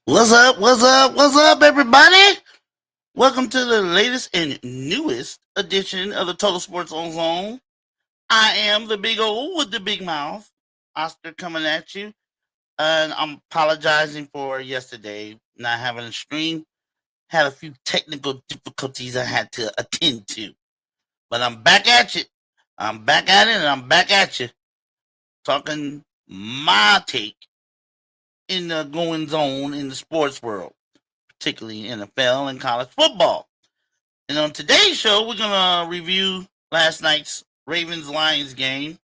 What's up? What's up? What's up, everybody? Welcome to the latest and newest edition of the Total Sports on Zone. I am the big O with the big mouth, Oscar, coming at you. And I'm apologizing for yesterday not having a stream. Had a few technical difficulties I had to attend to. But I'm back at you. I'm back at it and I'm back at you. Talking my take in the going zone in the sports world, particularly NFL and college football. And on today's show, we're gonna review last night's Ravens Lions game,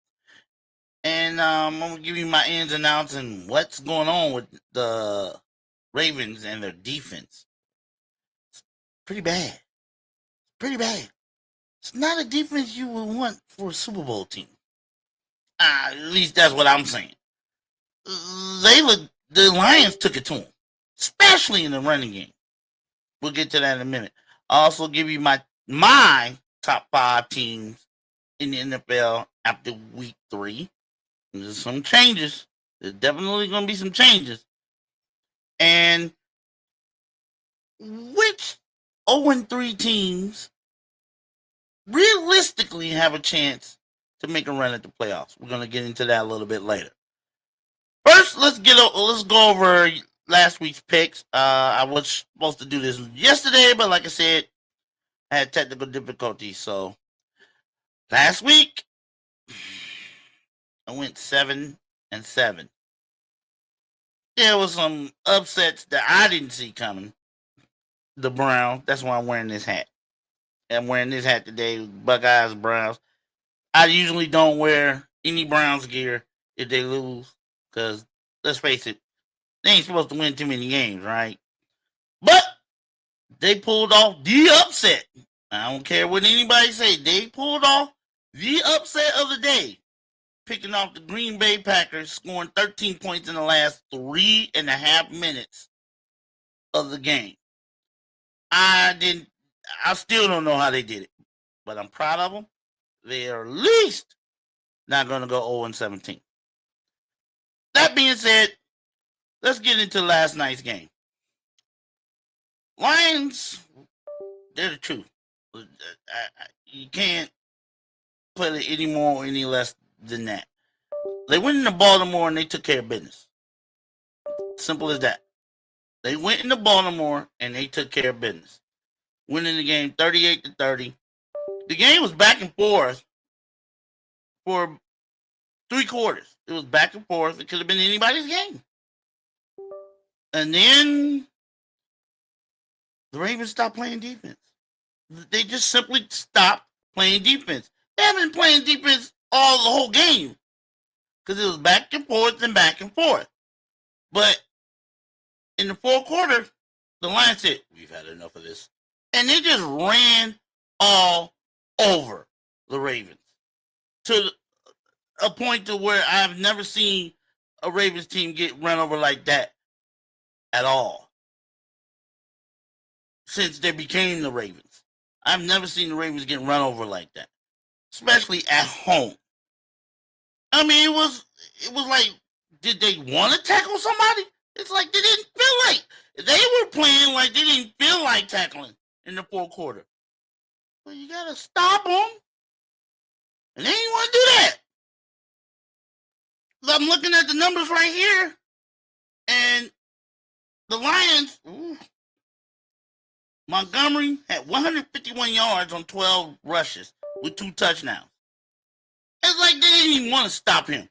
and I'm gonna give you my ins and outs and what's going on with the Ravens and their defense. It's pretty bad. Pretty bad. It's not a defense you would want for a Super Bowl team. At least that's what I'm saying. The Lions took it to them, especially in the running game. We'll get to that in a minute. I'll also give you my top 5 teams in the NFL after week 3. There's some changes. There's definitely going to be some changes. And which 0-3 teams realistically have a chance to make a run at the playoffs? We're going to get into that a little bit later. First, let's go over last week's picks. I was supposed to do this yesterday, but like I said, I had technical difficulties. So last week, I went 7-7. There was some upsets that I didn't see coming. The Browns. That's why I'm wearing this hat. I'm wearing this hat today. Buckeyes, Browns. I usually don't wear any Browns gear if they lose, because let's face it, they ain't supposed to win too many games, right? But they pulled off the upset. I don't care what anybody say. They pulled off the upset of the day, picking off the Green Bay Packers, scoring 13 points in the last 3.5 minutes of the game. I still don't know how they did it, but I'm proud of them. They are at least not going to go 0-17. That being said, let's get into last night's game. Lions, they're the truth. You can't put it any more or any less than that. They went into Baltimore and they took care of business. Simple as that. They went into Baltimore and they took care of business, winning the game 38-30. The game was back and forth for 3 quarters. It was back and forth. It could have been anybody's game. And then the Ravens stopped playing defense. They just simply stopped playing defense. They haven't been playing defense the whole game, because it was back and forth and back and forth. But in the fourth quarter, the Lions said, "We've had enough of this." And they just ran all over the Ravens to a point to where I've never seen a Ravens team get run over like that at all since they became the Ravens. I've never seen the Ravens get run over like that, especially at home. I mean, it was like, did they want to tackle somebody? It's like they didn't feel like they were playing like they didn't feel like tackling in the fourth quarter. Well, you gotta stop them, and they didn't want to do that. I'm looking at the numbers right here, and the Lions, Montgomery had 151 yards on 12 rushes with 2 touchdowns. It's like they didn't even want to stop him.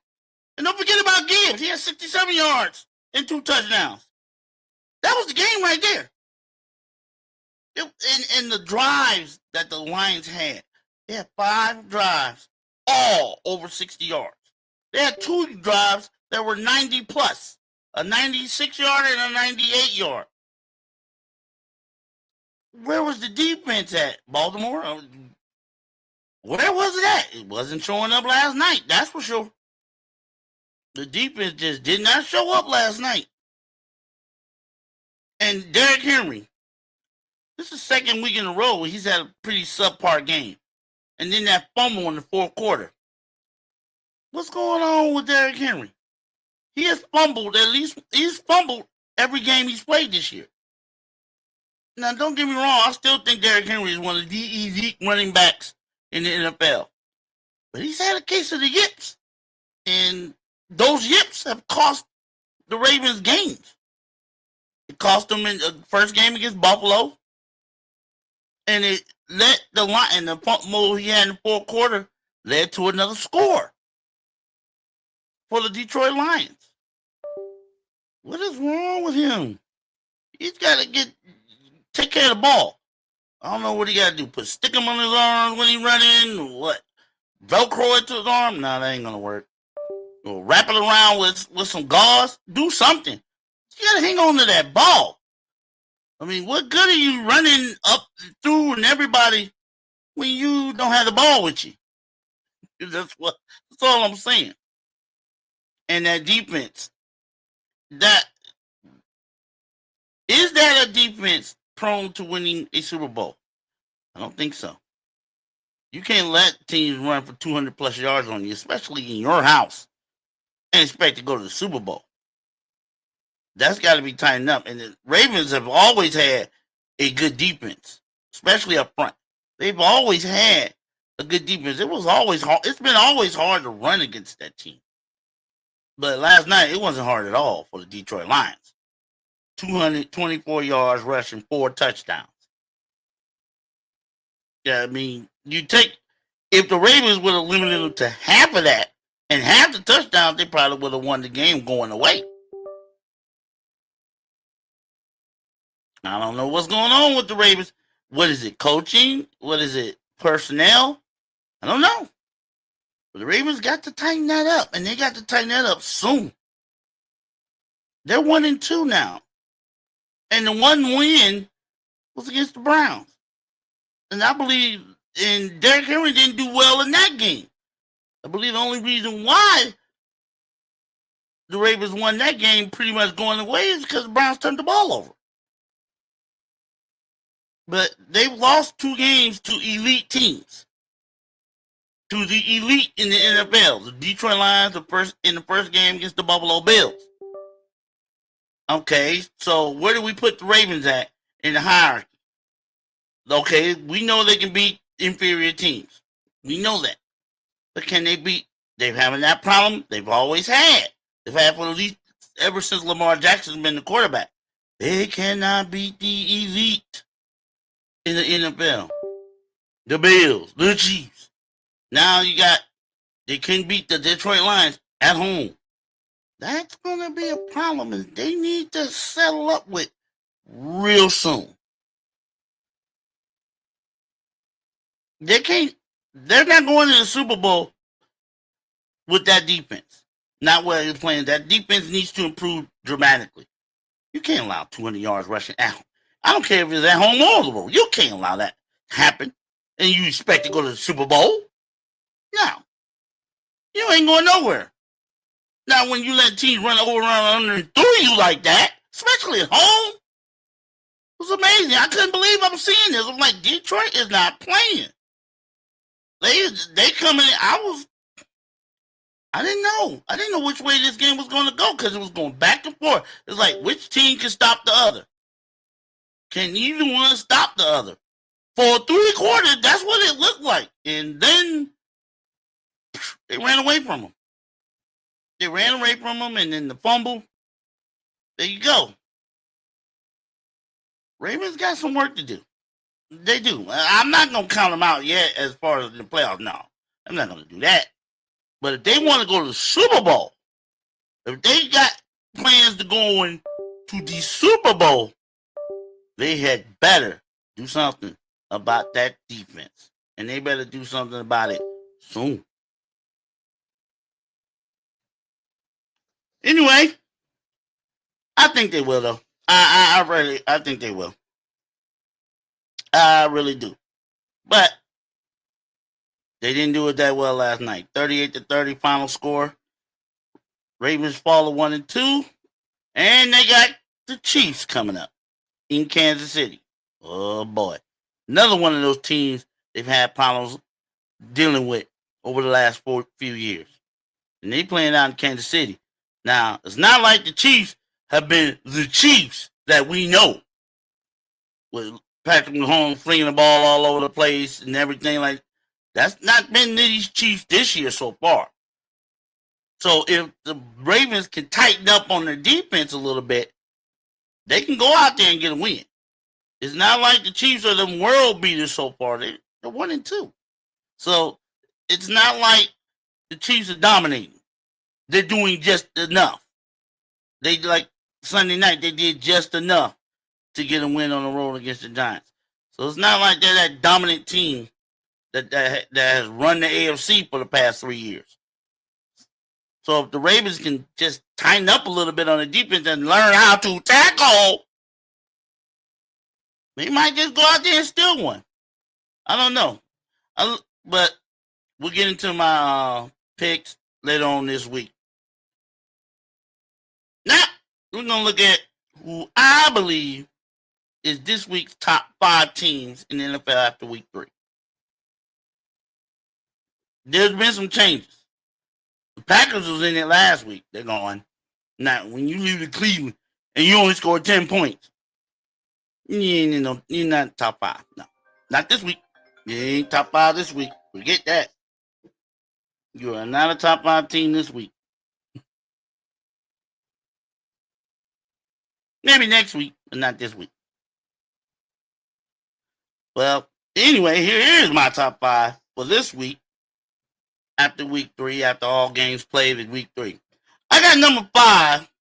And don't forget about Gibbs. He had 67 yards and 2 touchdowns. That was the game right there. And the drives that the Lions had, they had 5 drives, all over 60 yards. They had 2 drives that were 90 plus, a 96-yard and a 98-yard. Where was the defense at, Baltimore? Where was it at? It wasn't showing up last night, that's for sure. The defense just did not show up last night. And Derrick Henry, this is the second week in a row where he's had a pretty subpar game. And then that fumble in the fourth quarter. What's going on with Derrick Henry? He has fumbled every game he's played this year. Now, don't get me wrong. I still think Derrick Henry is one of the elite running backs in the NFL. But he's had a case of the yips. And those yips have cost the Ravens games. It cost them in the first game against Buffalo. And it let the line, and the pump move he had in the fourth quarter led to another score for the Detroit Lions. What is wrong with him? He's got to take care of the ball. I don't know what he got to do. Stick him on his arms when he's running. What? Velcro it to his arm? No, that ain't going to work. Or wrap it around with some gauze. Do something. You got to hang on to that ball. I mean, what good are you running up through and everybody when you don't have the ball with you? That's all I'm saying. And that defense, is that a defense prone to winning a Super Bowl? I don't think so. You can't let teams run for 200 plus yards on you, especially in your house, and expect to go to the Super Bowl. That's got to be tightened up. And the Ravens have always had a good defense, especially up front. They've always had a good defense. It was always hard. It's been always hard to run against that team. But last night, it wasn't hard at all for the Detroit Lions. 224 yards rushing, 4 touchdowns. Yeah, I mean, if the Ravens would have limited them to half of that and half the touchdowns, they probably would have won the game going away. I don't know what's going on with the Ravens. What is it, coaching? What is it, personnel? I don't know. But the Ravens got to tighten that up, and they got to tighten that up soon. They're 1-2 now. And the one win was against the Browns. And I believe, and Derrick Henry didn't do well in that game. I believe the only reason why the Ravens won that game pretty much going away is because the Browns turned the ball over. But they've lost 2 games to elite teams. To the elite in the NFL. The Detroit Lions in the first game against the Buffalo Bills. Okay, so where do we put the Ravens at in the hierarchy? Okay, we know they can beat inferior teams. We know that. But can they beat? They're having that problem they've always had. They've had for at least ever since Lamar Jackson's been the quarterback. They cannot beat the elite in the NFL. The Bills, the Chiefs. Now they couldn't beat the Detroit Lions at home. That's going to be a problem, and they need to settle up with real soon. They're not going to the Super Bowl with that defense. Not where they're playing. That defense needs to improve dramatically. You can't allow 200 yards rushing out. I don't care if it's at home or the road. You can't allow that to happen. And you expect to go to the Super Bowl? No. You ain't going nowhere. Now, when you let teams run over around under and through you like that, especially at home, it was amazing. I couldn't believe I'm seeing this. I'm like, Detroit is not playing. They coming in. I didn't know. I didn't know which way this game was going to go because it was going back and forth. It's like, which team can stop the other? Can either one stop the other? For 3 quarters, that's what it looked like. And then they ran away from them. And then the fumble. There you go. Ravens got some work to do. They do. I'm not going to count them out yet as far as the playoffs. No, I'm not going to do that. But if they want to go to the Super Bowl, if they got plans to go to the Super Bowl, they had better do something about that defense. And they better do something about it soon. Anyway, I think they will, though. I think they will. I really do. But they didn't do it that well last night. 38-30 final score. Ravens fall to 1-2. And they got the Chiefs coming up in Kansas City. Oh, boy. Another one of those teams they've had problems dealing with over the last few years. And they playing out in Kansas City. Now, it's not like the Chiefs have been the Chiefs that we know, with Patrick Mahomes flinging the ball all over the place and everything. Like, that's not been these Chiefs this year so far. So if the Ravens can tighten up on their defense a little bit, they can go out there and get a win. It's not like the Chiefs are the world beaters so far. They're 1-2. So it's not like the Chiefs are dominating. They're doing just enough. They, like Sunday night, they did just enough to get a win on the road against the Giants. So it's not like they're that dominant team that has run the AFC for the past 3 years. So if the Ravens can just tighten up a little bit on the defense and learn how to tackle, they might just go out there and steal one. I don't know. But we'll get into my picks later on this week. Now, we're going to look at who I believe is this week's top 5 teams in the NFL after week 3. There's been some changes. The Packers was in it last week. They're going. Now, when you leave to Cleveland and you only scored 10 points, you're not top 5. No, not this week. You ain't top 5 this week. Forget that. You are not a top 5 team this week. Maybe next week, but not this week. Well, anyway, here is my top 5 for this week. After week 3, after all games played in week 3. I got number 5.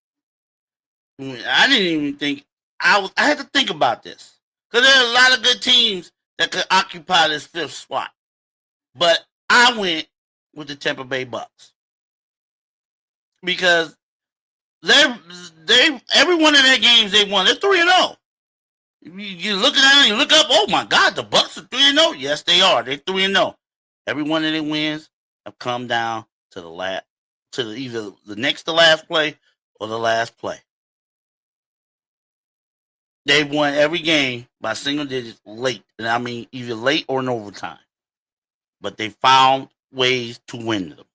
I didn't even think, I had to think about this. Because there are a lot of good teams that could occupy this 5th spot. But I went with the Tampa Bay Bucks. Because every one of their games they won, they're 3-0. You look at it, you look up, oh my God, the Bucks are 3-0. Yes, they are. They're 3-0. Every one of their wins have come down to either the next to last play or the last play. They've won every game by single digits late, and I mean either late or in overtime. But they found ways to win them.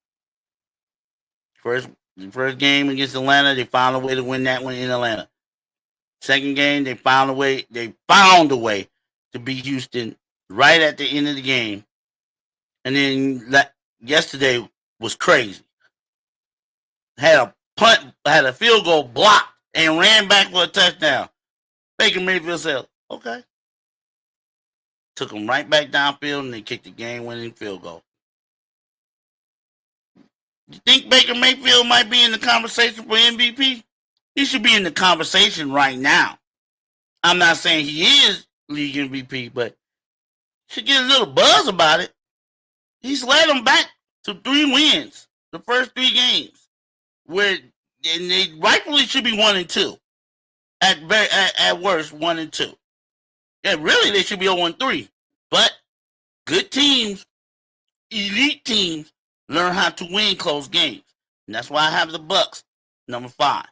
The first game against Atlanta, they found a way to win that one in Atlanta. Second game, they found a way to beat Houston right at the end of the game. And then yesterday was crazy. Had a field goal blocked and ran back for a touchdown. Baker Mayfield said, okay. Took them right back downfield and they kicked the game-winning field goal. You think Baker Mayfield might be in the conversation for MVP? He should be in the conversation right now. I'm not saying he is league MVP, but should get a little buzz about it. He's led them back to 3 wins the first 3 games, and they rightfully should be 1-2. At worst, 1-2. Yeah, really, they should be 0-3. But good teams, elite teams, learn how to win close games. And that's why I have the Bucks, number 5.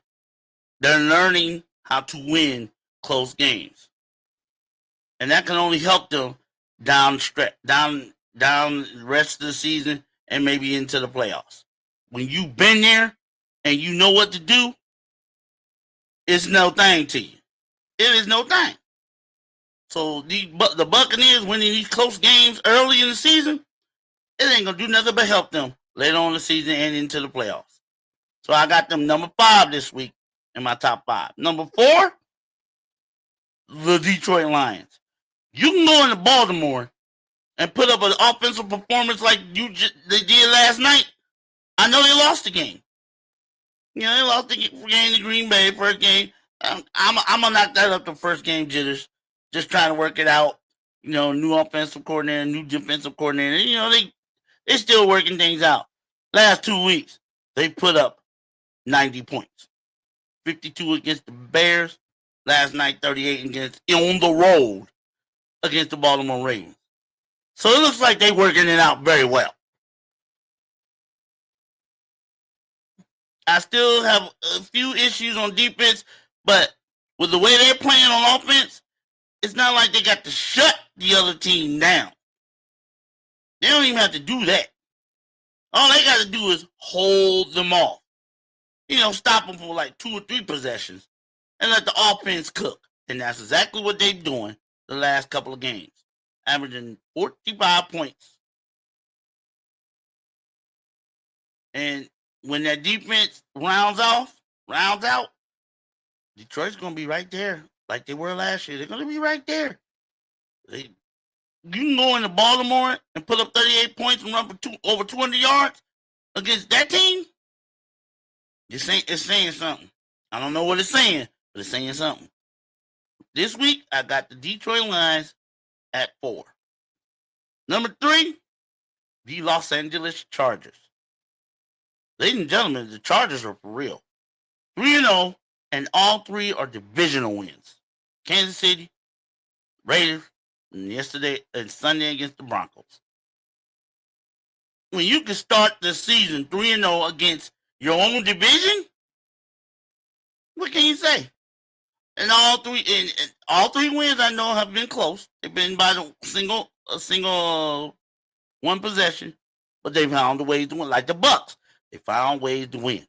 They're learning how to win close games. And that can only help them down the rest of the season and maybe into the playoffs. When you've been there and you know what to do, it's no thing to you. It is no thing. So the Buccaneers winning these close games early in the season, it ain't going to do nothing but help them later on in the season and into the playoffs. So I got them number 5 this week in my top 5. Number 4, the Detroit Lions. You can go into Baltimore and put up an offensive performance like they did last night. I know they lost the game. They lost the game to Green Bay, first game. I'm going to knock that up the first game jitters. Just trying to work it out. New offensive coordinator, new defensive coordinator. They're still working things out. Last 2 weeks, they put up 90 points. 52 against the Bears. Last night, 38 on the road against the Baltimore Ravens. So it looks like they're working it out very well. I still have a few issues on defense, but with the way they're playing on offense, it's not like they got to shut the other team down. They don't even have to do that. All they got to do is hold them off. Stop them for like 2 or 3 possessions. and let the offense cook. And that's exactly what they're doing the last couple of games, averaging 45 points. And when that defense rounds out, Detroit's going to be right there like they were last year. They're going to be right there. You can go into Baltimore and put up 38 points and run for over 200 yards against that team. It's saying something. I don't know what it's saying, but it's saying something. This week, I got the Detroit Lions at 4. Number 3, the Los Angeles Chargers. Ladies and gentlemen, the Chargers are for real. 3-0, and all 3 are divisional wins. Kansas City, Raiders, and yesterday and Sunday against the Broncos. When you can start the season 3-0 against your own division, what can you say? And all three wins I know have been close. They've been by a single one possession, but they found a way to win. Like the Bucks, they found ways to win.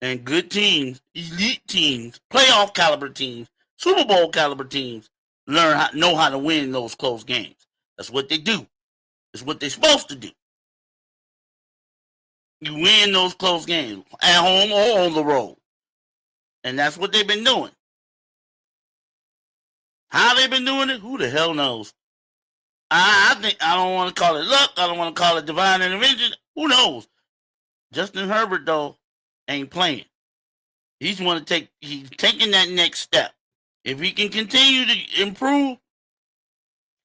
And good teams, elite teams, playoff caliber teams, Super Bowl caliber teams know how to win those close games. That's what they do. It's what they're supposed to do. You win those close games at home or on the road. And that's what they've been doing. How they've been doing it, who the hell knows? I think I don't want to call it luck. I don't want to call it divine intervention. Who knows? Justin Herbert, though, ain't playing. He's taking that next step. If he can continue to improve,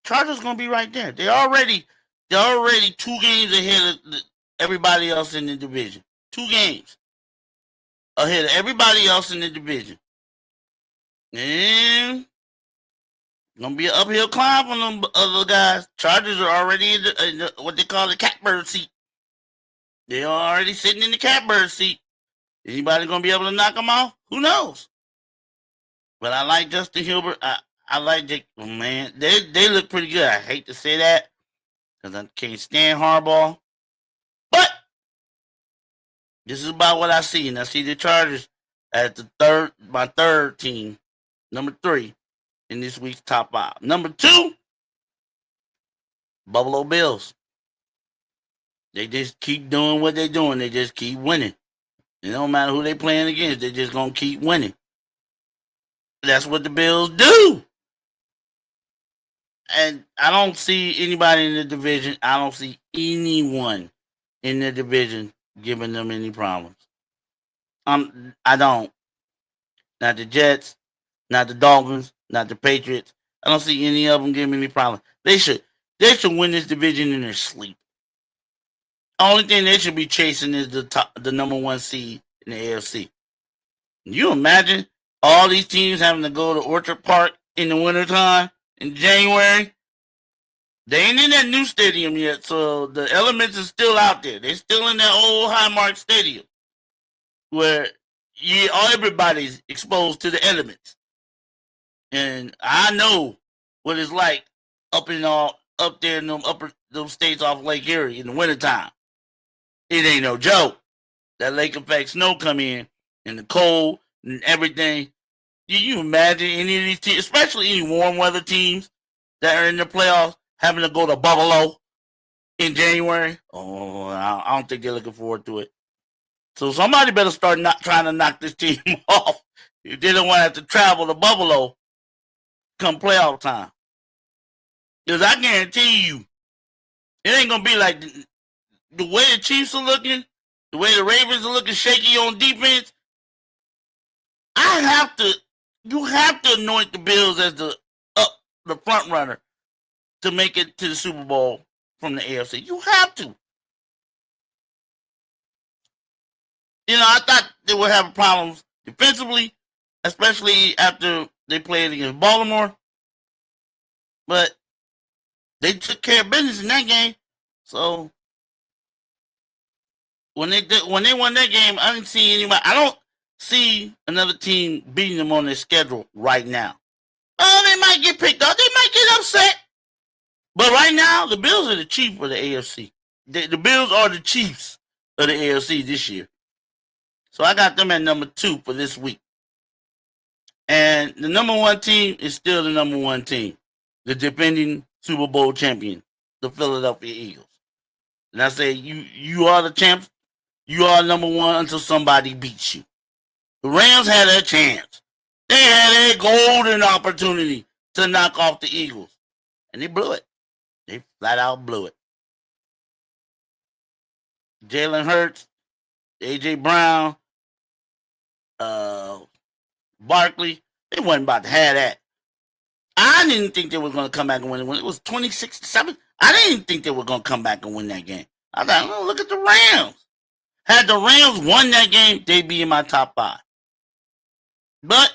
Chargers gonna be right there. They're already 2 games ahead of everybody else in the division. 2 games ahead of everybody else in the division. And gonna be an uphill climb for them other guys. Chargers are already in the what they call the catbird seat. They're already sitting in the catbird seat. Anybody gonna be able to knock them off? Who knows? But I like Justin Herbert. I like Jake. Oh man, they look pretty good. I hate to say that because I can't stand Harbaugh. But this is about what I see, and I see the Chargers at my third team, number 3 in this week's top 5. Number 2, Buffalo Bills. They just keep doing what they're doing. They just keep winning. It don't matter who they playing against. They're just going to keep winning. That's what the Bills do. And I don't see anybody in the division. I don't see anyone in the division giving them any problems. I don't. Not the Jets, not the Dolphins, not the Patriots. I don't see any of them giving any problems. They should win this division in their sleep. Only thing they should be chasing is the number 1 seed in the AFC. Can you imagine all these teams having to go to Orchard Park in the wintertime in January? They ain't in that new stadium yet, so the elements are still out there. They're still in that old Highmark Stadium where everybody's exposed to the elements. And I know what it's like up there in those states off Lake Erie in the wintertime. It ain't no joke. That lake effect snow come in and the cold and everything. Can you imagine any of these teams, especially any warm weather teams that are in the playoffs, having to go to Buffalo in January? Oh, I don't think they're looking forward to it. So somebody better start trying to knock this team off if they don't want to have to travel to Buffalo come playoff time. Because I guarantee you, it ain't going to be like the way the Chiefs are looking, the way the Ravens are looking shaky on defense. You have to anoint the Bills as the front runner to make it to the Super Bowl from the AFC. You have to. I thought they would have problems defensively, especially after they played against Baltimore. But they took care of business in that game. So when they won that game, I didn't see anybody. I don't see another team beating them on their schedule right now. Oh, they might get picked up. They might get upset. But right now, the Bills are the Chiefs of the AFC. The Bills are the Chiefs of the AFC this year. So I got them at number 2 for this week. And the number one team is still the number one team, the defending Super Bowl champion, the Philadelphia Eagles. And I say, you are the champs. You are number one until somebody beats you. The Rams had a chance. They had a golden opportunity to knock off the Eagles. And they blew it. They flat out blew it. Jalen Hurts, A.J. Brown, Barkley, they wasn't about to have that. I didn't think they were going to come back and win it. When it was 26-7, I didn't think they were going to come back and win that game. I thought, oh, look at the Rams. Had the Rams won that game, they'd be in my top 5. But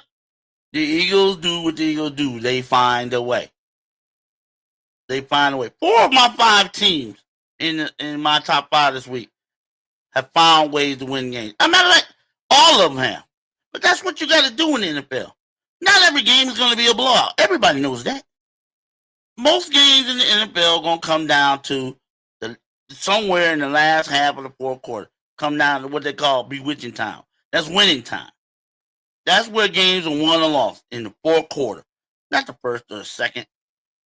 the Eagles do what the Eagles do. They find a way. They find a way. 4 of my 5 teams in my top 5 this week have found ways to win games. As a matter of fact, all of them have. But that's what you got to do in the NFL. Not every game is going to be a blowout. Everybody knows that. Most games in the NFL are going to come down to somewhere in the last half of the fourth quarter. Come down to what they call bewitching time. That's winning time. That's where games are won or lost, in the fourth quarter. Not the first or the second,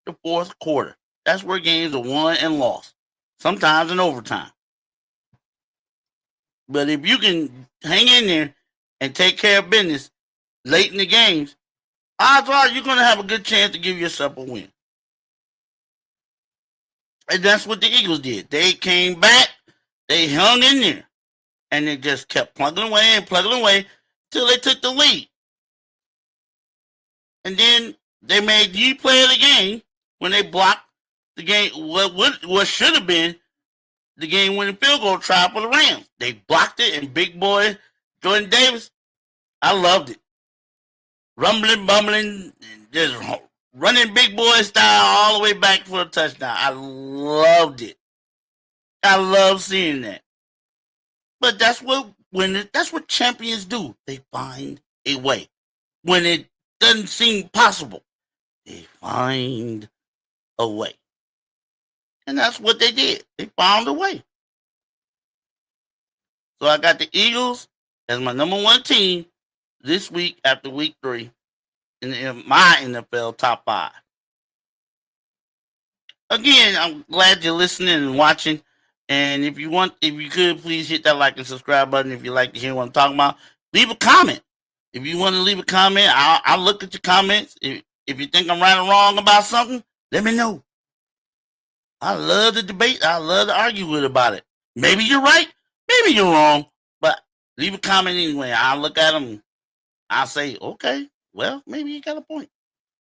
the fourth quarter. That's where games are won and lost. Sometimes in overtime. But if you can hang in there and take care of business late in the games, odds are you're going to have a good chance to give yourself a win. And that's what the Eagles did. They came back, they hung in there, and they just kept plugging away until they took the lead. And then they made the play of the game when they blocked the game, what should have been the game-winning field goal try for the Rams. They blocked it, and big boy Jordan Davis, I loved it. Rumbling, bumbling, just running big boy style all the way back for a touchdown. I loved it. I love seeing that. But that's what champions do. They find a way. When it doesn't seem possible, they find a way. And that's what they did. They found a way. So I got the Eagles as my number one team this week after week 3 in my NFL top 5. Again, I'm glad you're listening and watching. And if you could, please hit that like and subscribe button if you like to hear what I'm talking about. Leave a comment. If you want to leave a comment, I'll look at your comments. If you think I'm right or wrong about something, let me know. I love the debate. I love to argue with about it. Maybe you're right. Maybe you're wrong. But leave a comment anyway. I'll look at them. I'll say, okay, well, maybe you got a point.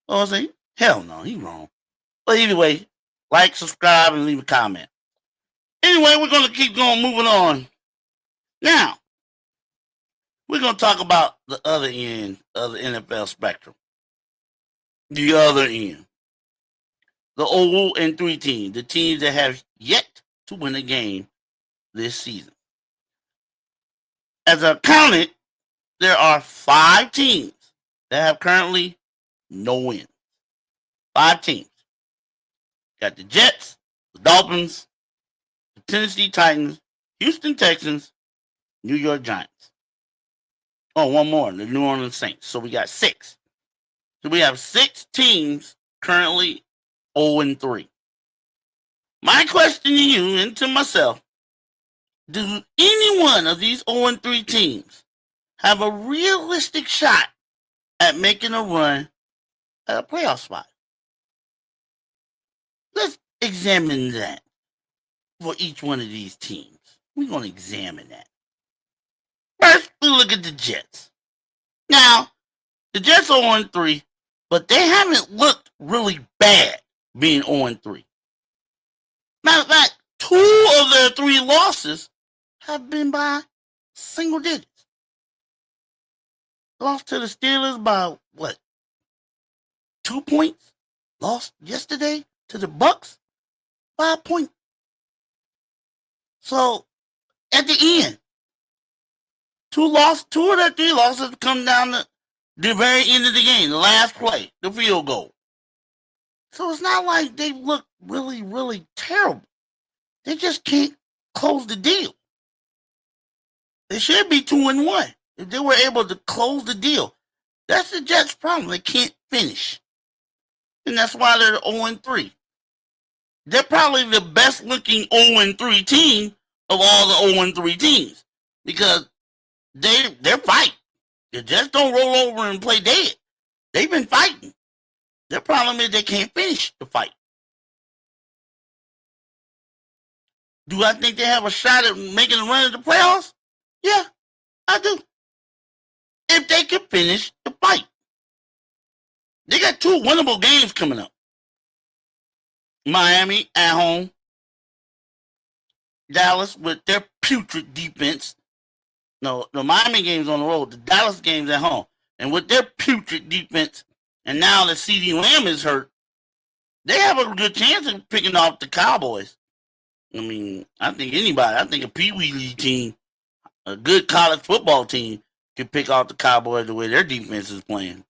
Or I'll say, hell no, he's wrong. But anyway, like, subscribe, and leave a comment. Anyway, we're going to keep going, moving on. Now, we're going to talk about the other end of the NFL spectrum. The other end. The 0-3 team. The teams that have yet to win a game this season. As I counted, there are 5 teams that have currently no wins. 5 teams. Got the Jets, the Dolphins, the Tennessee Titans, Houston Texans, New York Giants. Oh, one more, the New Orleans Saints. So we got 6. So we have 6 teams currently 0-3. My question to you and to myself, do any one of these 0-3 teams have a realistic shot at making a run at a playoff spot? Let's examine that for each one of these teams. We're going to examine that. First, we look at the Jets. Now, the Jets are 0-3, but they haven't looked really bad being 0-3. Matter of fact, 2 of their 3 losses have been by single digits. Lost to the Steelers by what? 2 points? Lost yesterday to the Bucks by a point. So at the end, 2 of their 3 losses come down to the very end of the game, the last play, the field goal. So it's not like they look really, really terrible. They just can't close the deal. They should be 2-1 if they were able to close the deal. That's the Jets' problem. They can't finish. And that's why they're 0-3. They're probably the best looking 0-3 team of all the 0-3 teams because they're fighting. The Jets don't roll over and play dead. They've been fighting. Their problem is they can't finish the fight. Do I think they have a shot at making a run at the playoffs? Yeah, I do. If they can finish the fight. They got 2 winnable games coming up. Miami at home. Dallas with their putrid defense. No, the Miami game's on the road. The Dallas game's at home. And with their putrid defense, and now that CeeDee Lamb is hurt, they have a good chance of picking off the Cowboys. I mean, I think a Pee Wee League team, a good college football team, could pick off the Cowboys the way their defense is playing.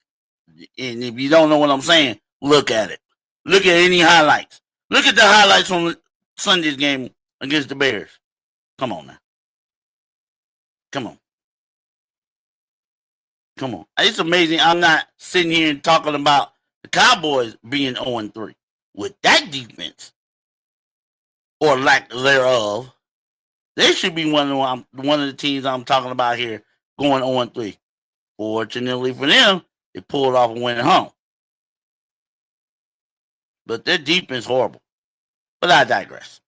And if you don't know what I'm saying, look at it. Look at any highlights. Look at the highlights from Sunday's game against the Bears. Come on now. Come on. Come on. It's amazing I'm not sitting here and talking about the Cowboys being 0-3. With that defense, or lack thereof, they should be one of the teams I'm talking about here going 0-3. Fortunately for them, they pulled off a win at home. But their defense horrible. But I digress.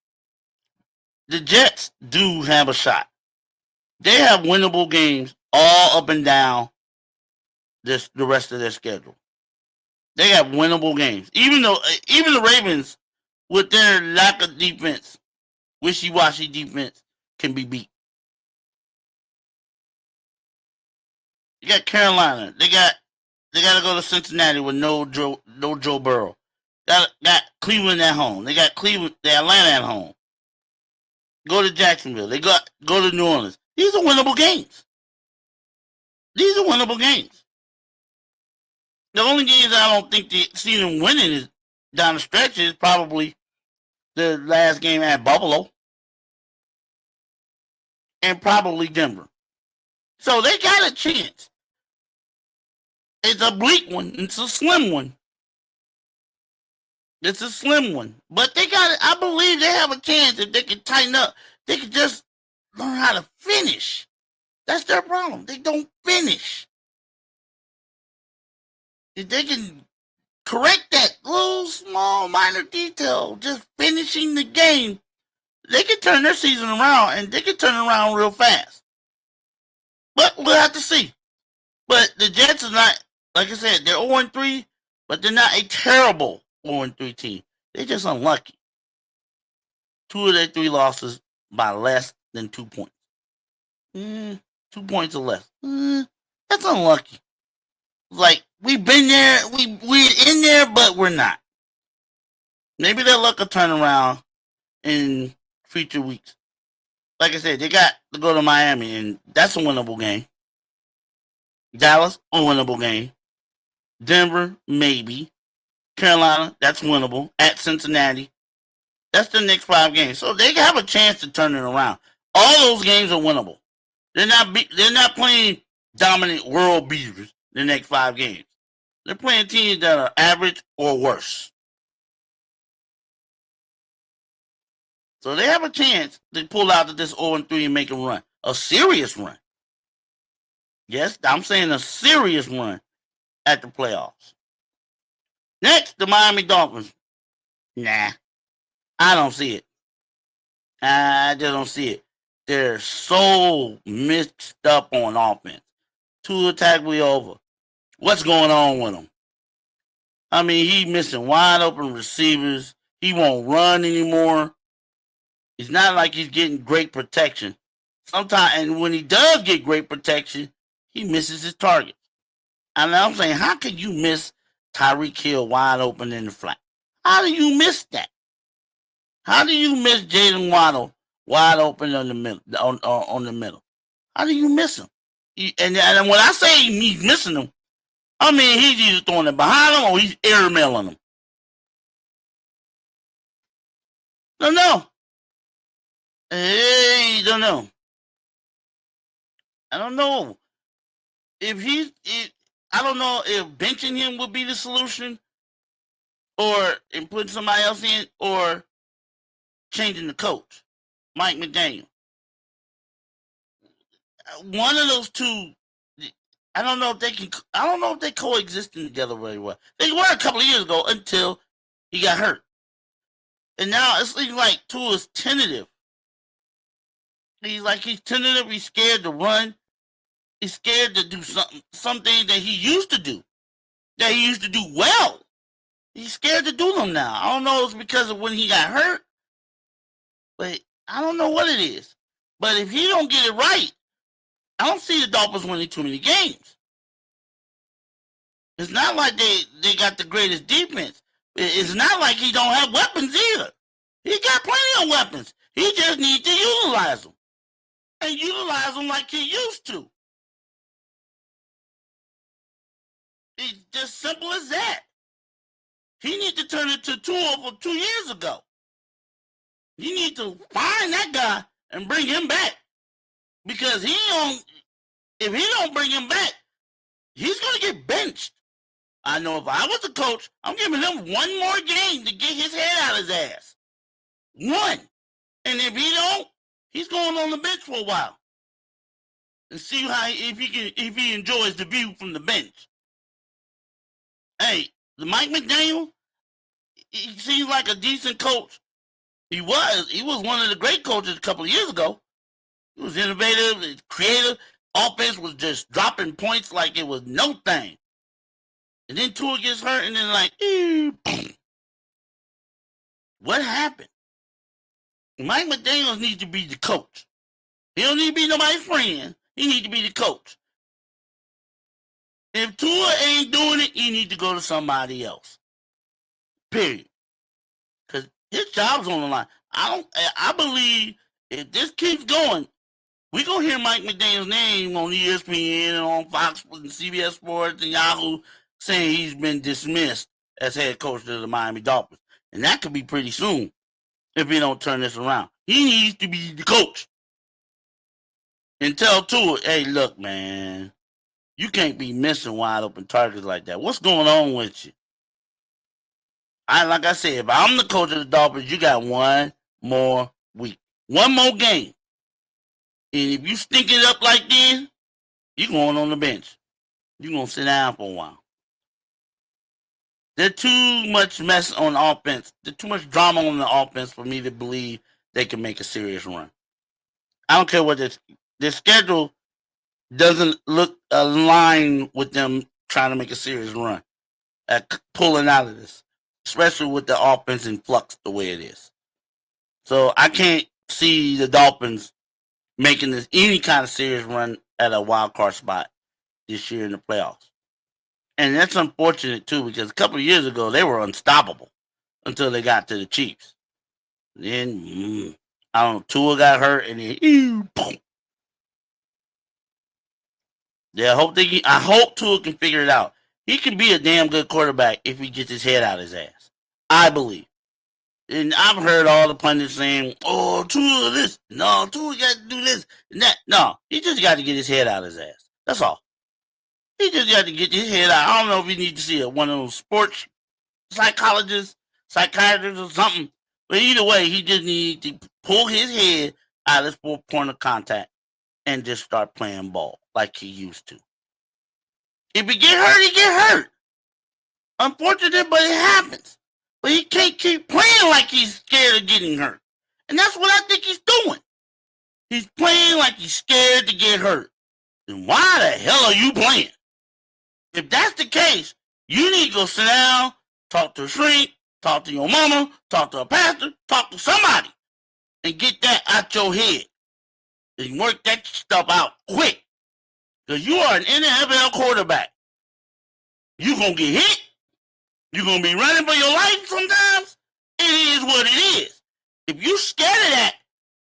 The Jets do have a shot. They have winnable games all up and down the rest of their schedule. They have winnable games. Even the Ravens, with their lack of defense, wishy-washy defense, can be beat. You got Carolina. They got to go to Cincinnati with no Joe Burrow. Got Cleveland at home. They got Atlanta at home. Go to Jacksonville. They go to New Orleans. These are winnable games. The only games I don't think they see them winning is down the stretch is probably the last game at Buffalo and probably Denver. So they got a chance. It's a bleak one. It's a slim one. But I believe they have a chance if they can tighten up. They can just learn how to finish. That's their problem. They don't finish. If they can correct that little small minor detail, just finishing the game, they can turn their season around and they can turn it around real fast. But we'll have to see. But the Jets are not, like I said, they're 0-3, but they're not a terrible 0-3 team. They're just unlucky. 2 of their 3 losses by less than 2 points. 2 points or less. That's unlucky. Like, we've been there, we're in there, but we're not. Maybe their luck will turn around in future weeks. Like I said, they got to go to Miami, and that's a winnable game. Dallas, a winnable game. Denver, maybe. Carolina, that's winnable. At Cincinnati, that's the next 5 games. So they have a chance to turn it around. All those games are winnable. They're not playing dominant world beaters the next 5 games. They're playing teams that are average or worse. So they have a chance to pull out of this 0-3 and make a run. A serious run. Yes, I'm saying a serious run at the playoffs. Next, the Miami Dolphins. Nah, I don't see it. I just don't see it. They're so mixed up on offense. Tua Tagovailoa. What's going on with him? I mean, he's missing wide open receivers. He won't run anymore. It's not like he's getting great protection. Sometimes, and when he does get great protection, he misses his target. And I'm saying, how can you miss Tyreek Hill wide open in the flat? How do you miss that? How do you miss Jalen Waddle wide open on the middle? On the middle, how do you miss him? And when I say he's missing him, I mean he's either throwing it behind him or he's airmailing him. Don't know. Hey, don't know. I don't know if I don't know if benching him would be the solution, or and putting somebody else in, or changing the coach, Mike McDaniel. One of those two. I don't know if they can. I don't know if they coexisting together very well. They were a couple of years ago until he got hurt, and now it seems like Tua is tentative. He's tentative. He's scared to run. He's scared to do something that he used to do, that he used to do well. He's scared to do them now. I don't know if it's because of when he got hurt, but I don't know what it is. But if he don't get it right, I don't see the Dolphins winning too many games. It's not like they got the greatest defense. It's not like he don't have weapons either. He got plenty of weapons. He just needs to utilize them. And utilize them like he used to. It's just simple as that. He needs to turn it to Tua for 2 years ago. You need to find that guy and bring him back. Because if he don't bring him back, he's going to get benched. I know if I was the coach, I'm giving him one more game to get his head out of his ass. One. And if he don't, he's going on the bench for a while. And see if he enjoys the view from the bench. Hey, the Mike McDaniel, he seems like a decent coach. He was one of the great coaches a couple of years ago. He was innovative, creative. Offense was just dropping points like it was no thing. And then Tua gets hurt, and then what happened? Mike McDaniels needs to be the coach. He don't need to be nobody's friend. He needs to be the coach. If Tua ain't doing it, he need to go to somebody else. Period. Because his job's on the line. I believe if this keeps going, we're going to hear Mike McDaniel's name on ESPN and on Fox and CBS Sports and Yahoo saying he's been dismissed as head coach of the Miami Dolphins. And that could be pretty soon if he don't turn this around. He needs to be the coach. And tell Tua, hey, look, man, you can't be missing wide open targets like that. What's going on with you? Like I said, if I'm the coach of the Dolphins, you got one more week. One more game. And if you stink it up like this, you're going on the bench. You're going to sit down for a while. There's too much mess on the offense. There's too much drama on the offense for me to believe they can make a serious run. I don't care what their schedule doesn't look aligned with them trying to make a serious run at pulling out of this, especially with the offense in flux the way it is. So I can't see the Dolphins making this any kind of serious run at a wild card spot this year in the playoffs. And that's unfortunate too, because a couple of years ago they were unstoppable until they got to the Chiefs. Then I don't know, Tua got hurt, and then boom. Yeah, I hope Tua can figure it out. He can be a damn good quarterback if he gets his head out of his ass. I believe. And I've heard all the pundits saying, "Oh, Tua this, no, Tua got to do this and that." No, he just got to get his head out of his ass. That's all. He just got to get his head out. I don't know if he needs to see one of those sports psychologists, psychiatrists, or something. But either way, he just needs to pull his head out of his point of contact and just start playing ball like he used to. If he get hurt, he get hurt. Unfortunate, but it happens. But he can't keep playing like he's scared of getting hurt. And that's what I think he's doing. He's playing like he's scared to get hurt. Then why the hell are you playing? If that's the case, you need to go sit down, talk to a shrink, talk to your mama, talk to a pastor, talk to somebody, and get that out your head. And work that stuff out quick. Because you are an NFL quarterback. You're going to get hit. You're going to be running for your life sometimes. It is what it is. If you're scared of that,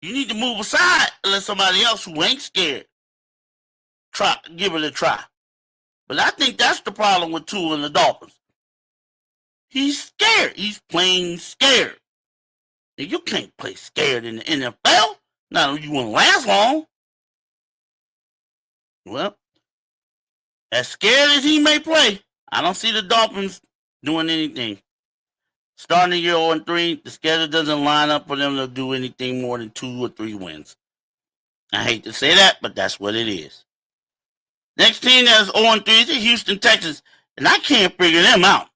you need to move aside and let somebody else who ain't scared give it a try. But I think that's the problem with Tua and the Dolphins. He's scared. He's playing scared. And you can't play scared in the NFL. Not if you want to last long. Well, As scared as he may play, I don't see the Dolphins doing anything. Starting the year 0-3, the schedule doesn't line up for them to do anything more than 2 or 3 wins. I hate to say that, but that's what it is. Next team that's 0-3 is the Houston Texans, and I can't figure them out.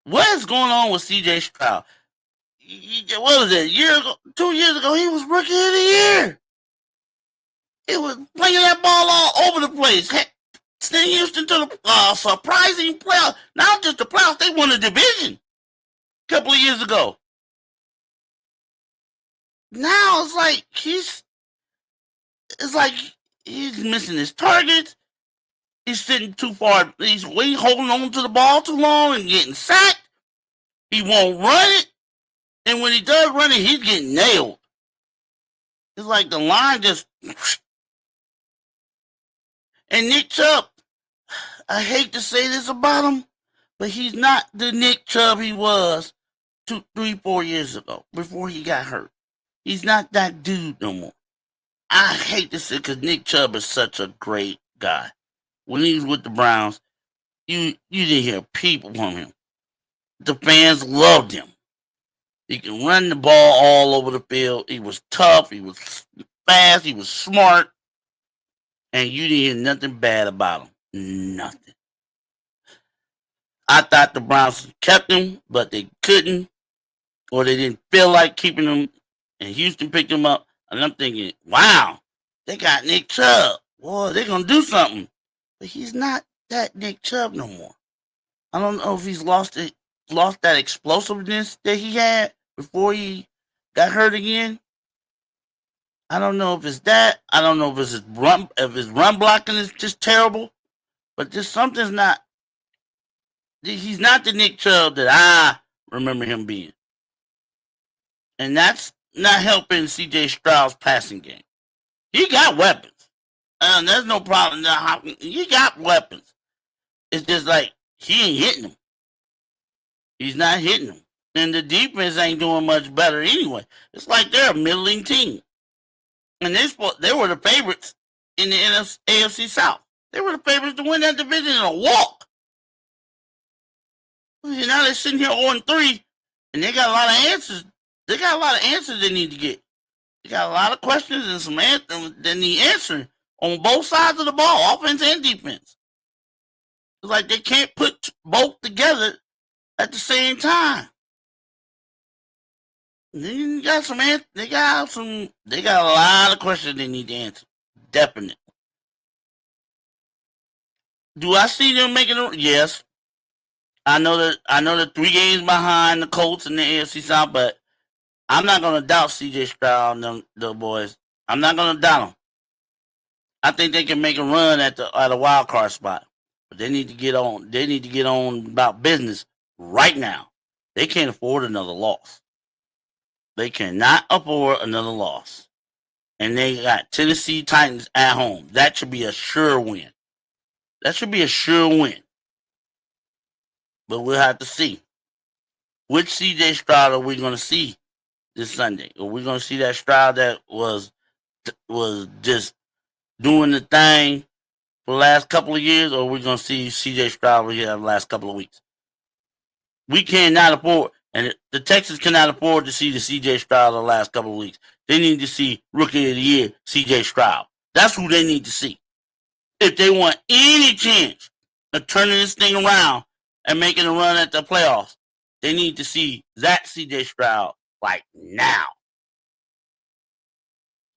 What is going on with C.J. Stroud? What was it? A year ago, 2 years ago, he was Rookie of the Year. He was playing that ball all over the place. Sending Houston to the surprising playoffs. Not just the playoffs, they won the division a couple of years ago. Now it's like he's missing his targets. He's sitting too far. He's holding on to the ball too long and getting sacked. He won't run it. And when he does run it, he's getting nailed. It's like the line just... And Nick Chubb, I hate to say this about him, but he's not the Nick Chubb he was 2, 3, 4 years ago before he got hurt. He's not that dude no more. I hate to say because Nick Chubb is such a great guy. When he was with the Browns, you didn't hear people from him. The fans loved him. He can run the ball all over the field. He was tough. He was fast. He was smart. And you didn't hear nothing bad about him. Nothing. I thought the Browns kept him, but they couldn't. Or they didn't feel like keeping him. And Houston picked him up. And I'm thinking, wow, they got Nick Chubb. Boy, they're going to do something. But he's not that Nick Chubb no more. I don't know if he's lost that explosiveness that he had before he got hurt again. I don't know if it's that. I don't know if it's his run blocking is just terrible. But just something's not. He's not the Nick Chubb that I remember him being. And that's not helping C.J. Stroud's passing game. He got weapons. There's no problem. He got weapons. It's just like he ain't hitting them. He's not hitting them. And the defense ain't doing much better anyway. It's like they're a middling team. And they were the favorites in the AFC South. They were the favorites to win that division in a walk. Now they're sitting here 0-3, and they got a lot of answers. They got a lot of answers they need to get. They got a lot of questions and some answers that need answering on both sides of the ball, offense and defense. It's like they can't put both together at the same time. They got a lot of questions they need to answer. Definitely. Do I see them making it? Yes. I know that 3 games behind the Colts in the AFC South, but I'm not gonna doubt CJ Stroud and the boys. I'm not gonna doubt them. I think they can make a run at a wild card spot. But they need to get on. They need to get on about business right now. They can't afford another loss. They cannot afford another loss. And they got Tennessee Titans at home. That should be a sure win. That should be a sure win. But we'll have to see. Which CJ Stroud are we going to see this Sunday? Are we going to see that Stroud that was just doing the thing for the last couple of years, or are we going to see CJ Stroud here the last couple of weeks? We cannot afford, and the Texans cannot afford to see the CJ Stroud the last couple of weeks. They need to see Rookie of the Year CJ Stroud. That's who they need to see. If they want any chance of turning this thing around and making a run at the playoffs, they need to see that CJ Stroud like now.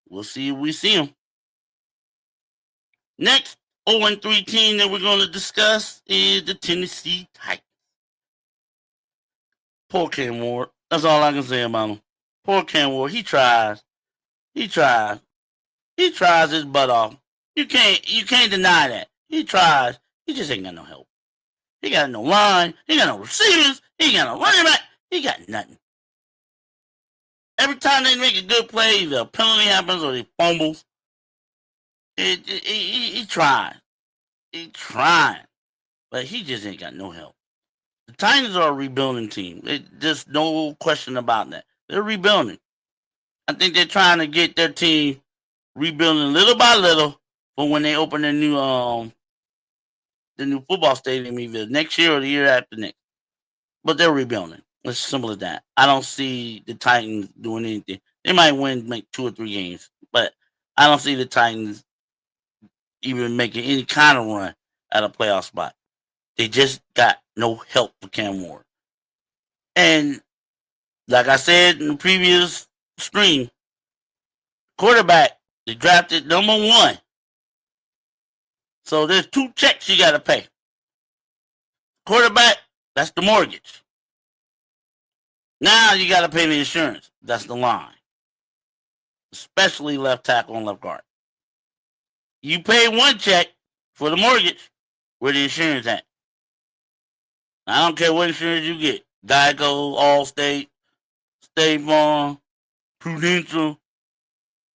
We'll see if we see him. Next 0-3 team that we're going to discuss is the Tennessee Titans. Poor Cam Ward. That's all I can say about him. Poor Cam Ward. He tries. He tries his butt off. You can't deny that. He tries. He just ain't got no help. He got no line. He got no receivers. He got no running back. He got nothing. Every time they make a good play, either a penalty happens or he fumbles. He trying. He trying. But he just ain't got no help. The Titans are a rebuilding team. There's no question about that. They're rebuilding. I think they're trying to get their team rebuilding little by little for when they open their new the new football stadium either next year or the year after next. But they're rebuilding. It's simple as that. I don't see the Titans doing anything. They might win, make 2 or 3 games, but I don't see the Titans even making any kind of run at a playoff spot. They just got no help for Cam Ward. And like I said in the previous stream, quarterback, they drafted number 1. So there's 2 checks you got to pay. Quarterback, that's the mortgage. Now you got to pay the insurance. That's the line. Especially left tackle and left guard. You pay 1 check for the mortgage, where the insurance at? I don't care what insurance you get. Geico, Allstate, State Farm, Prudential,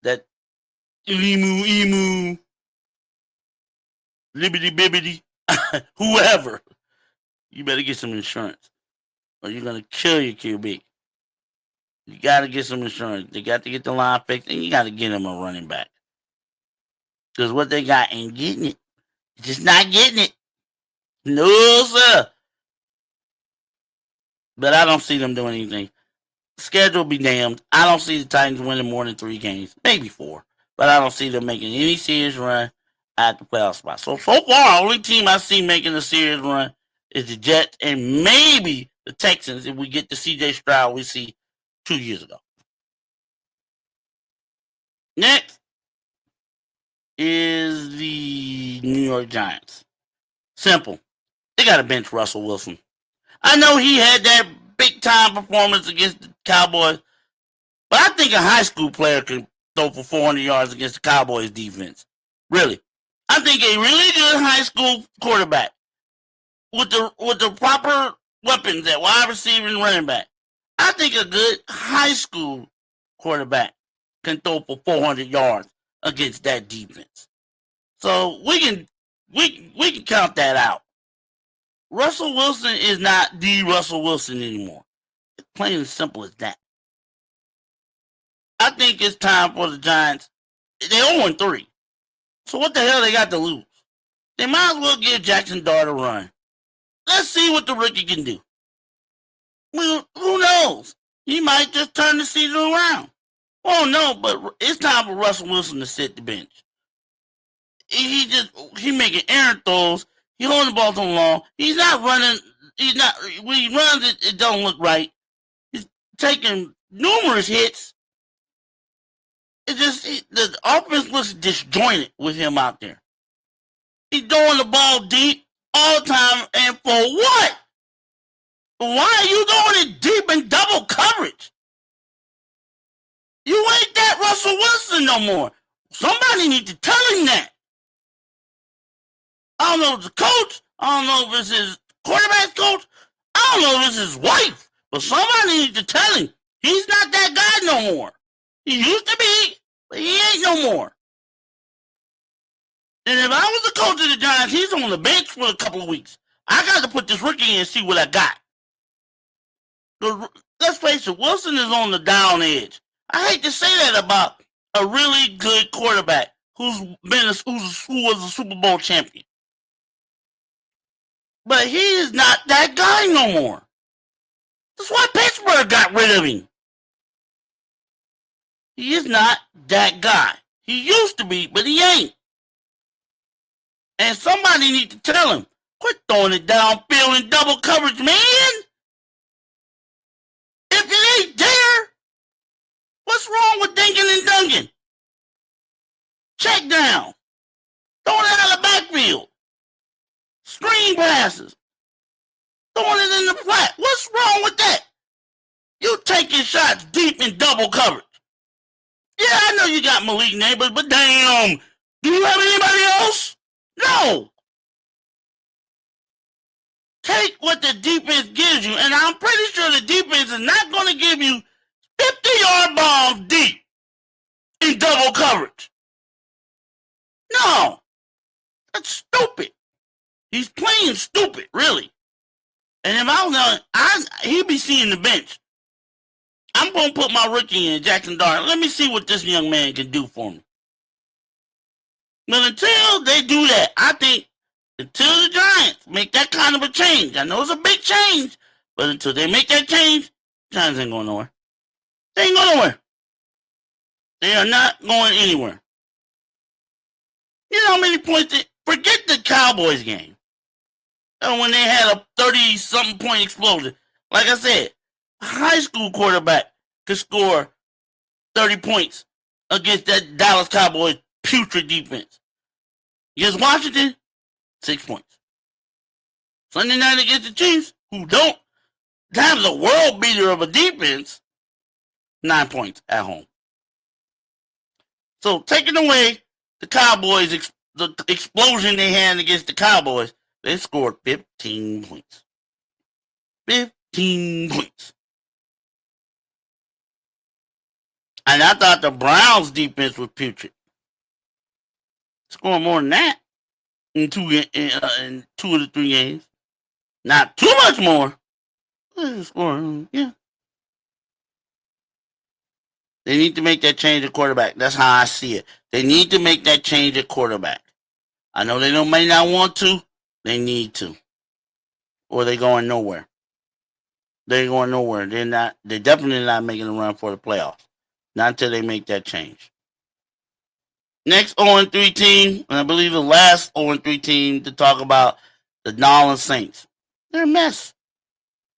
that Emu, Liberty Bibbity, whoever. You better get some insurance, or you're going to kill your QB. You got to get some insurance. They got to get the line fixed, and you got to get them a running back. Because what they got ain't getting it. Just not getting it. No, sir. But I don't see them doing anything. Schedule be damned. I don't see the Titans winning more than 3 games. Maybe 4. But I don't see them making any serious run at the playoff spot. So far, only team I see making a serious run is the Jets and maybe the Texans if we get the C.J. Stroud we see 2 years ago. Next is the New York Giants. Simple. They got to bench Russell Wilson. I know he had that big-time performance against the Cowboys, but I think a high school player can throw for 400 yards against the Cowboys defense. Really. I think a really good high school quarterback with the proper weapons at wide receiver and running back. I think a good high school quarterback can throw for 400 yards against that defense. So we can count that out. Russell Wilson is not the Russell Wilson anymore. It's plain and simple as that. I think it's time for the Giants. They're 0-3. So what the hell they got to lose? They might as well give Jackson Dart a run. Let's see what the rookie can do. Well, who knows? He might just turn the season around. Oh no, but it's time for Russell Wilson to sit the bench. He making errant throws. He holding the ball too long. He's not running. When he runs, it don't look right. He's taking numerous hits. The offense looks disjointed with him out there. He's throwing the ball deep all the time, and for what? Why are you throwing it deep in double coverage? You ain't that Russell Wilson no more. Somebody need to tell him that. I don't know if it's the coach. I don't know if it's his quarterback coach. I don't know if it's his wife. But somebody needs to tell him he's not that guy no more. He used to be, but he ain't no more. And if I was the coach of the Giants, he's on the bench for a couple of weeks. I got to put this rookie in and see what I got. Let's face it, Wilson is on the down edge. I hate to say that about a really good quarterback who was a Super Bowl champion. But he is not that guy no more. That's why Pittsburgh got rid of him. He is not that guy. He used to be, but he ain't. And somebody need to tell him, quit throwing it downfield in double coverage, man. If it ain't there, what's wrong with dinking and dunking? Check down. Throw it out of the backfield. Screen passes. Throwing it in the flat. What's wrong with that? You taking shots deep in double coverage. Yeah, I know you got Malik Neighbors, but damn, do you have anybody else? No. Take what the defense gives you, and I'm pretty sure the defense is not going to give you 50-yard bombs deep in double coverage. No. That's stupid. He's playing stupid, really. And if I was he'd be seeing the bench. I'm going to put my rookie in, Jackson Dart. Let me see what this young man can do for me. But until they do that, I think Until the Giants make that kind of a change. I know it's a big change, but until they make that change, Giants ain't going nowhere. They ain't going nowhere. They are not going anywhere. You know how many points forget the Cowboys game. When they had a 30-something point explosion. Like I said, a high school quarterback could score 30 points against that Dallas Cowboys putrid defense. Against Washington, 6 points. Sunday night against the Chiefs, who don't have the world beater of a defense, 9 points at home. So taking away the Cowboys, the explosion they had against the Cowboys, they scored 15 points. 15 points. And I thought the Browns' defense was putrid. Scoring more than that in two of the 3 games. Not too much more. Scoring, yeah. They need to make that change at quarterback. That's how I see it. They need to make that change at quarterback. I know they may not want to. They need to. Or they're going nowhere. They're going nowhere. They're definitely not making a run for the playoffs. Not until they make that change. Next 0-3 team, and I believe the last 0-3 team to talk about, the New Orleans Saints. They're a mess.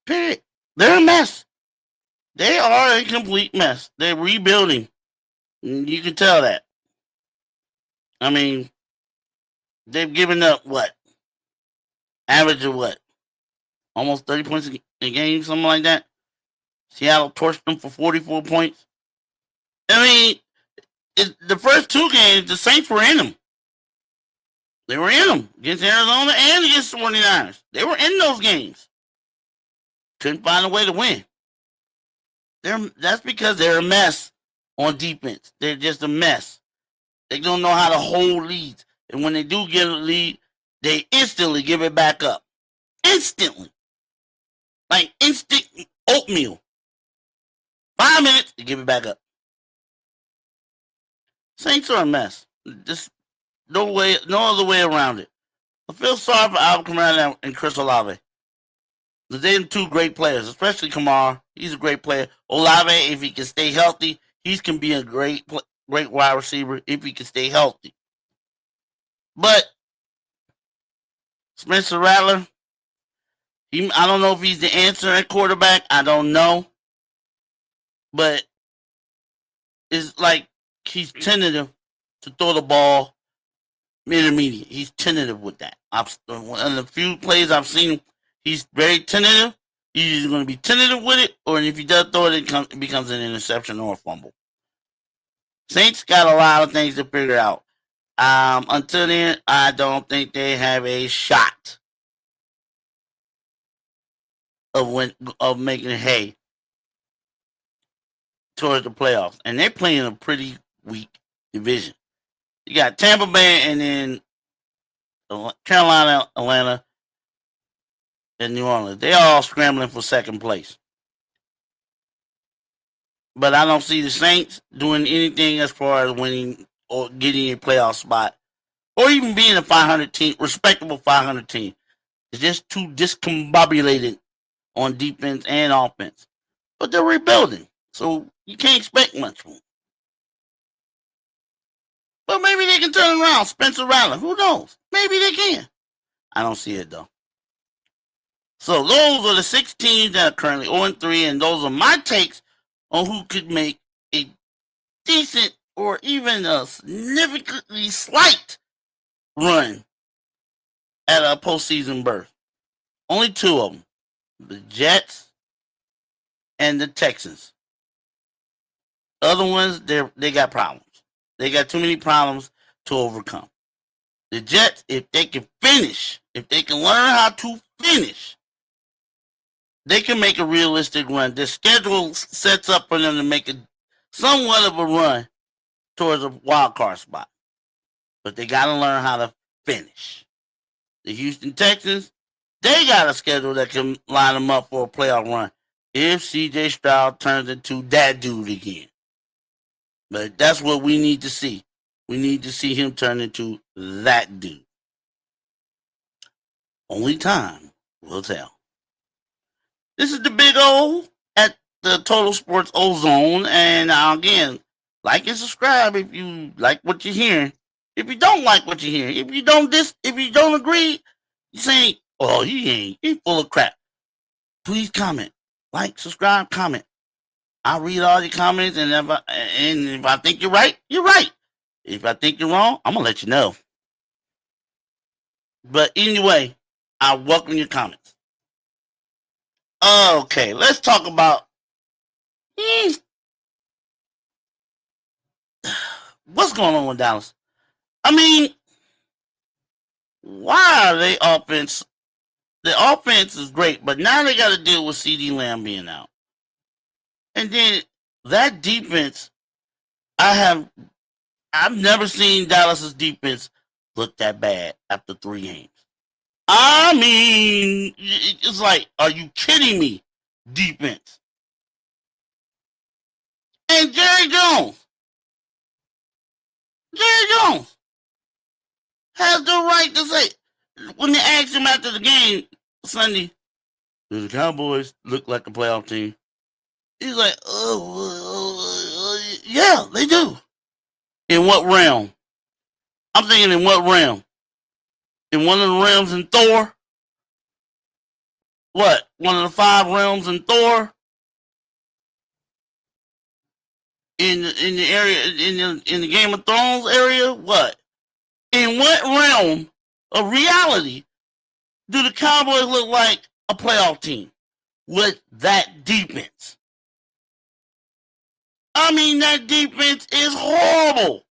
Period. They're a mess. They are a complete mess. They're rebuilding. You can tell that. I mean, they've given up what? Average of what? Almost 30 points a game, something like that. Seattle torched them for 44 points. I mean, the first 2 games, the Saints were in them. They were in them against Arizona and against the 49ers. They were in those games. Couldn't find a way to win. That's because they're a mess on defense. They're just a mess. They don't know how to hold leads. And when they do get a lead, they instantly give it back up. Instantly. Like instant oatmeal. 5 minutes to give it back up. Saints are a mess. Just no other way around it. I feel sorry for Alvin Kamara and Chris Olave. They're 2 great players, especially Kamara. He's a great player. Olave, if he can stay healthy, he can be a great wide receiver if he can stay healthy. But Spencer Rattler, I don't know if he's the answer at quarterback. I don't know. But it's like he's tentative to throw the ball intermediate. He's tentative with that. In the few plays I've seen him, he's very tentative. He's either going to be tentative with it, or if he does throw it, it becomes an interception or a fumble. Saints got a lot of things to figure out. Until then, I don't think they have a shot of making hay towards the playoffs. And they're playing a pretty weak division. You got Tampa Bay and then Carolina, Atlanta, and New Orleans. They're all scrambling for second place. But I don't see the Saints doing anything as far as winning or getting a playoff spot, or even being a 500 team, respectable 500 team. It's just too discombobulated on defense and offense. But they're rebuilding, so you can't expect much from them. But maybe they can turn around. Spencer Rattler, who knows? Maybe they can. I don't see it though. So those are the 6 teams that are currently 0-3, and those are my takes on who could make a decent or even a significantly slight run at a postseason berth. Only 2 of them, the Jets and the Texans. Other ones, they got problems. They got too many problems to overcome. The Jets, if they can finish, if they can learn how to finish, they can make a realistic run. Their schedule sets up for them to make somewhat of a run towards a wild card spot. But they got to learn how to finish. The Houston Texans, they got a schedule that can line them up for a playoff run if C.J. Stroud turns into that dude again. But that's what we need to see. We need to see him turn into that dude. Only time will tell. This is the Big O at the Total Sports Ozone. And again, like and subscribe if you like what you're hearing. If you don't like what you're hearing, if you don't agree, you say, "Oh, he full of crap." Please comment, like, subscribe, comment. I read all your comments, and if I think you're right, you're right. If I think you're wrong, I'm gonna let you know. But anyway, I welcome your comments. Okay, let's talk about what's going on with Dallas. I mean, why are they offense? The offense is great, but now they got to deal with CeeDee Lamb being out, and then that defense. I've never seen Dallas's defense look that bad after 3 games. I mean, it's like, are you kidding me? Defense. And Jerry Jones has the right to say, when they asked him after the game Sunday, do the Cowboys look like a playoff team? He's like, yeah, they do. In what realm? I'm thinking, in what realm? In one of the realms in Thor? What? One of the 5 realms in Thor? In the area in the Game of Thrones area? What? In what realm of reality do the Cowboys look like a playoff team with that defense? I mean, that defense is horrible.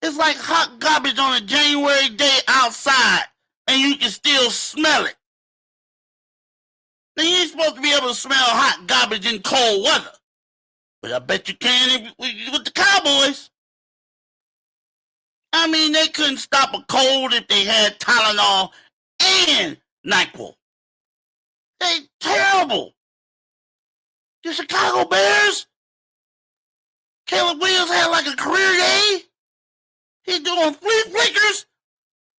It's like hot garbage on a January day outside, and you can still smell it. Now, you ain't supposed to be able to smell hot garbage in cold weather, but I bet you can with the Cowboys. I mean, they couldn't stop a cold if they had Tylenol and NyQuil. They terrible. The Chicago Bears. Caleb Williams had like a career day. He's doing flea flickers,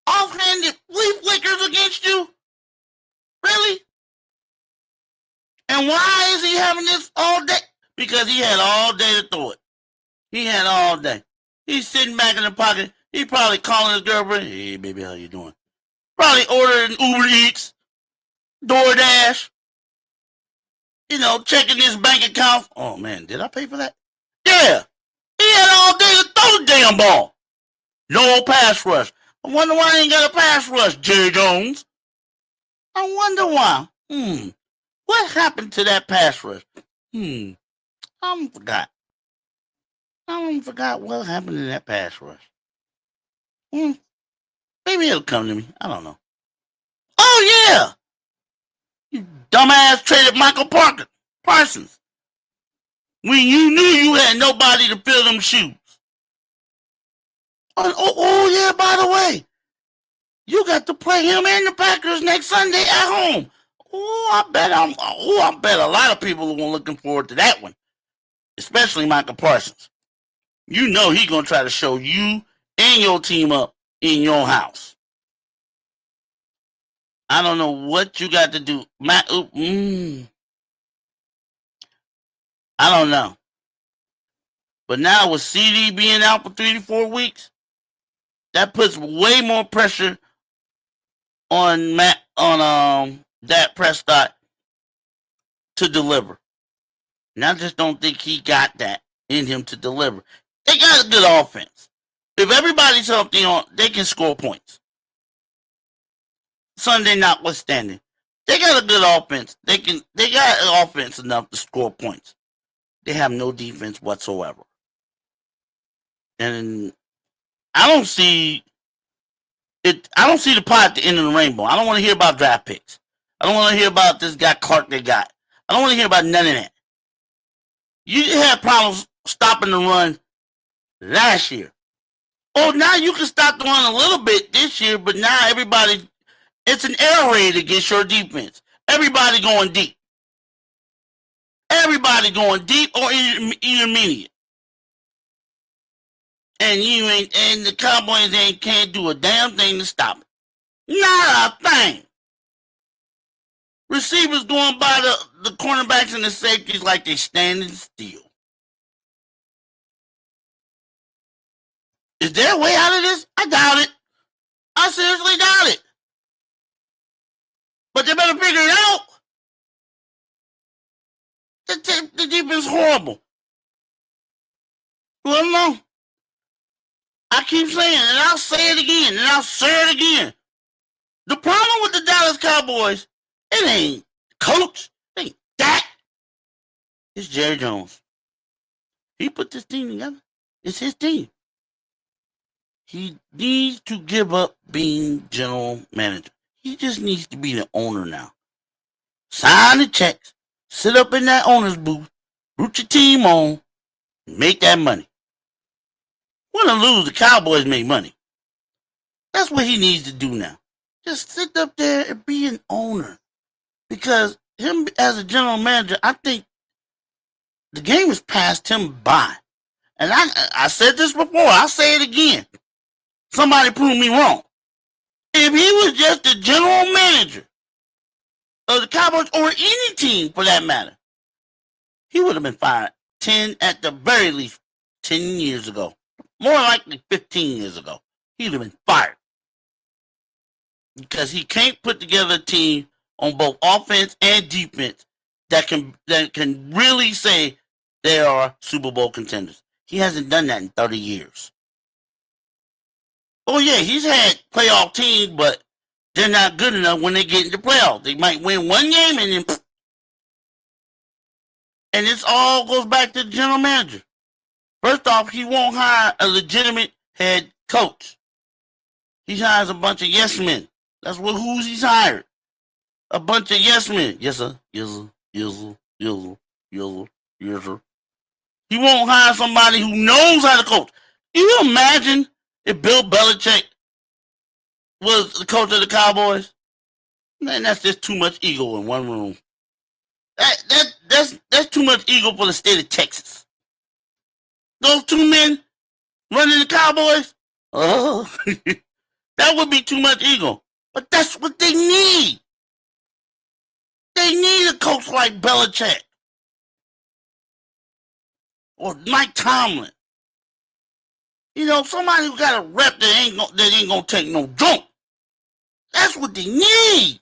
offhanded flea flickers against you. Really? And why is he having this all day? Because he had all day to throw it. He had all day. He's sitting back in the pocket. He probably calling his girlfriend. Hey, baby, how you doing? Probably ordering Uber Eats, DoorDash. You know, checking his bank account. Oh, man, did I pay for that? Yeah. He had all day to throw the damn ball. No pass rush. I wonder why he ain't got a pass rush, Jerry Jones. I wonder why. What happened to that pass rush? I forgot. I forgot what happened to that pass rush. Maybe it'll come to me. I don't know. Oh, yeah. You dumbass traded Michael Parsons. When you knew you had nobody to fill them shoes. Oh, yeah, by the way. You got to play him and the Packers next Sunday at home. I bet a lot of people are looking forward to that one. Especially Michael Parsons. You know he's going to try to show you and your team up in your house. I don't know what you got to do. I don't know. But now with CD being out for 3 to 4 weeks, that puts way more pressure on Dak Prescott to deliver. And I just don't think he got that in him to deliver. They got a good offense. If everybody's healthy, they can score points. Sunday notwithstanding, they got a good offense. They got an offense enough to score points. They have no defense whatsoever. And I don't see it. I don't see the pot at the end of the rainbow. I don't want to hear about draft picks. I don't want to hear about this guy Clark they got. I don't want to hear about none of that. You had problems stopping the run last year. Oh, now you can stop the run a little bit this year, but now it's an air raid against your defense. Everybody going deep. Everybody going deep or intermediate. And the Cowboys can't do a damn thing to stop it. Not a thing. receivers going by the cornerbacks and the safeties like they standing still. Is there a way out of this? I doubt it. I seriously doubt it. But they better figure it out. The defense is horrible. Well, no. I keep saying it, and I'll say it again, and I'll say it again. The problem with the Dallas Cowboys, it ain't coach, it ain't that. It's Jerry Jones. He put this team together. It's his team. He needs to give up being general manager. He just needs to be the owner now. Sign the checks, sit up in that owner's booth, root your team on, and make that money. Win or lose, the Cowboys make money. That's what he needs to do now. Just sit up there and be an owner. Because him as a general manager, I think the game has passed him by. And I said this before, I'll say it again. Somebody prove me wrong. If he was just the general manager of the Cowboys or any team for that matter, he would have been fired at the very least 10 years ago. More likely 15 years ago. He'd have been fired. Because he can't put together a team on both offense and defense that can really say they are Super Bowl contenders. He hasn't done that in 30 years. Oh yeah, he's had playoff teams, but they're not good enough when they get into playoffs. They might win one game and then and this all goes back to the general manager. First off, he won't hire a legitimate head coach. He hires a bunch of yes men. That's who he's hired. A bunch of yes men. Yes sir, yes sir, yes sir, yes sir, yes sir, yes sir. He won't hire somebody who knows how to coach. Can you imagine if Bill Belichick was the coach of the Cowboys? Man, that's just too much ego in one room. That's too much ego for the state of Texas. Those two men running the Cowboys, oh, that would be too much ego. But that's what they need. They need a coach like Belichick or Mike Tomlin. You know, somebody who got a rep that ain't gonna take no junk. That's what they need.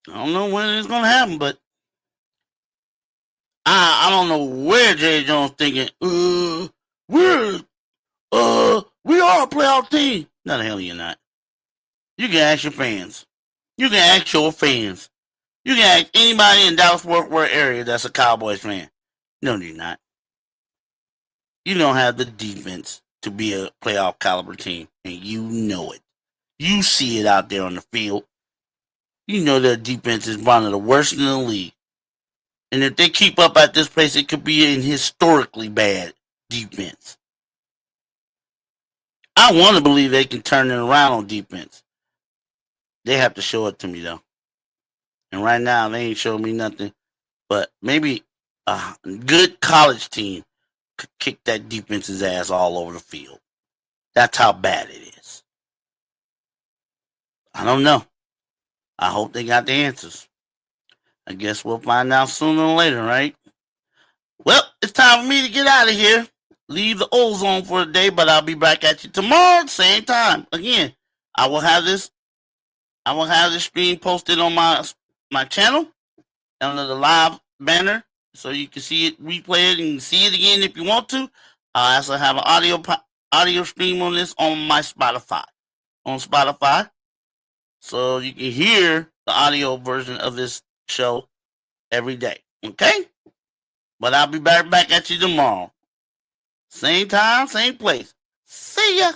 I don't know when it's gonna happen, but I don't know where Jerry Jones thinking. We are a playoff team. No, the hell you're not. You can ask your fans. You can ask your fans. You can ask anybody in Dallas-Fort Worth area that's a Cowboys fan. No, you're not. You don't have the defense to be a playoff caliber team, and you know it. You see it out there on the field. You know their defense is one of the worst in the league. And if they keep up at this pace, it could be an historically bad defense. I want to believe they can turn it around on defense. They have to show it to me, though. And right now, they ain't showing me nothing. But maybe a good college team could kick that defense's ass all over the field. That's how bad it is. I don't know. I hope they got the answers. I guess we'll find out sooner or later, right? Well, it's time for me to get out of here. Leave the ozone for the day, but I'll be back at you tomorrow, same time. Again, I will have this stream posted on my channel under the live banner, so you can see it, replay it, and see it again if you want to. I also have an audio stream on this on my Spotify. So you can hear the audio version of this show every day. Okay? But I'll be back at you tomorrow. Same time, same place. See ya.